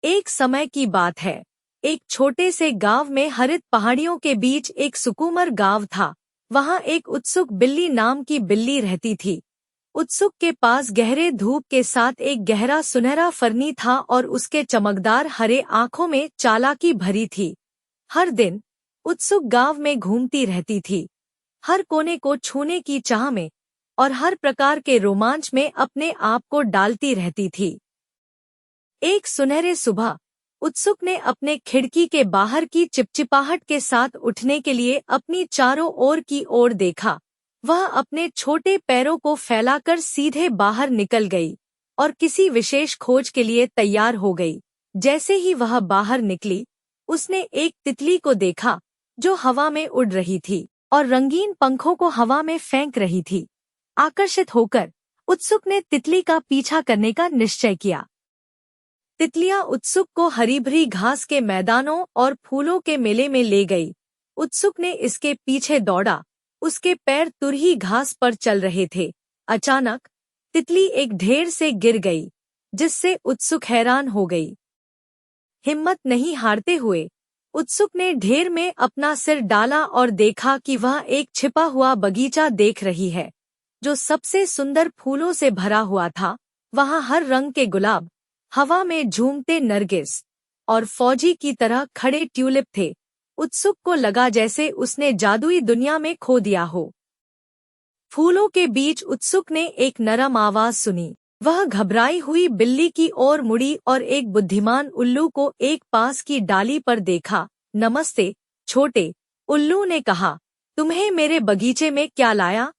एक समय की बात है। एक छोटे से गांव में हरित पहाड़ियों के बीच एक सुकुमार गांव था। वहां एक उत्सुक बिल्ली नाम की बिल्ली रहती थी। उत्सुक के पास गहरे धूप के साथ एक गहरा सुनहरा फरनी था और उसके चमकदार हरे आंखों में चालाकी भरी थी। हर दिन उत्सुक गांव में घूमती रहती थी, हर कोने को छूने की चाह में और हर प्रकार के रोमांच में अपने आप को डालती रहती थी। एक सुनहरे सुबह उत्सुक ने अपने खिड़की के बाहर की चिपचिपाहट के साथ उठने के लिए अपनी चारों ओर की ओर देखा। वह अपने छोटे पैरों को फैलाकर सीधे बाहर निकल गई और किसी विशेष खोज के लिए तैयार हो गई। जैसे ही वह बाहर निकली, उसने एक तितली को देखा जो हवा में उड़ रही थी और रंगीन पंखों को हवा में फेंक रही थी। आकर्षित होकर उत्सुक ने तितली का पीछा करने का निश्चय किया। तितलियां उत्सुक को हरी भरी घास के मैदानों और फूलों के मेले में ले गई। उत्सुक ने इसके पीछे दौड़ा, उसके पैर तुरही घास पर चल रहे थे। अचानक तितली एक ढेर से गिर गई, जिससे उत्सुक हैरान हो गई। हिम्मत नहीं हारते हुए उत्सुक ने ढेर में अपना सिर डाला और देखा कि वह एक छिपा हुआ बगीचा देख रही है, जो सबसे सुंदर फूलों से भरा हुआ था। वहां हर रंग के गुलाब, हवा में झूमते नरगिस और फौजी की तरह खड़े ट्यूलिप थे। उत्सुक को लगा जैसे उसने जादुई दुनिया में खो दिया हो। फूलों के बीच उत्सुक ने एक नरम आवाज सुनी। वह घबराई हुई बिल्ली की ओर मुड़ी और एक बुद्धिमान उल्लू को एक पास की डाली पर देखा। नमस्ते छोटे, उल्लू ने कहा, तुम्हें मेरे बगीचे में क्या लाया?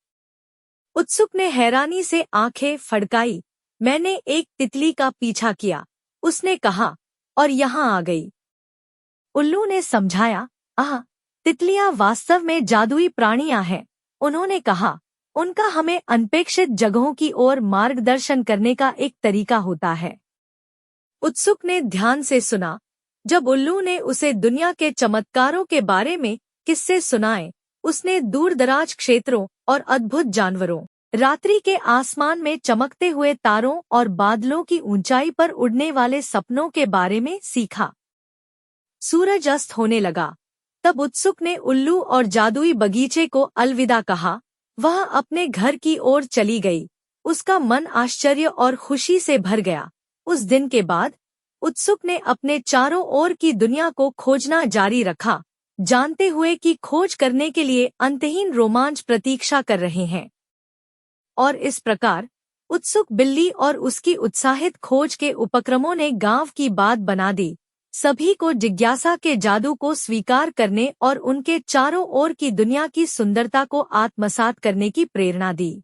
उत्सुक ने हैरानी से आंखें फड़काई। मैंने एक तितली का पीछा किया, उसने कहा, और यहाँ आ गई। उल्लू ने समझाया, तितलियां वास्तव में जादुई प्राणियां हैं। उन्होंने कहा, उनका हमें अनपेक्षित जगहों की ओर मार्गदर्शन करने का एक तरीका होता है। उत्सुक ने ध्यान से सुना। जब उल्लू ने उसे दुनिया के चमत्कारों के बारे में किस्से सुनाए, उसने दूरदराज क्षेत्रों और अद्भुत जानवरों, रात्रि के आसमान में चमकते हुए तारों और बादलों की ऊंचाई पर उड़ने वाले सपनों के बारे में सीखा। सूरज अस्त होने लगा। तब उत्सुक ने उल्लू और जादुई बगीचे को अलविदा कहा। वह अपने घर की ओर चली गई। उसका मन आश्चर्य और खुशी से भर गया। उस दिन के बाद उत्सुक ने अपने चारों ओर की दुनिया को खोजना जारी रखा, जानते हुए कि खोज करने के लिए अंतहीन रोमांच प्रतीक्षा कर रहे हैं। और इस प्रकार उत्सुक बिल्ली और उसकी उत्साहित खोज के उपक्रमों ने गांव की बात बना दी। सभी को जिज्ञासा के जादू को स्वीकार करने और उनके चारों ओर की दुनिया की सुंदरता को आत्मसात करने की प्रेरणा दी।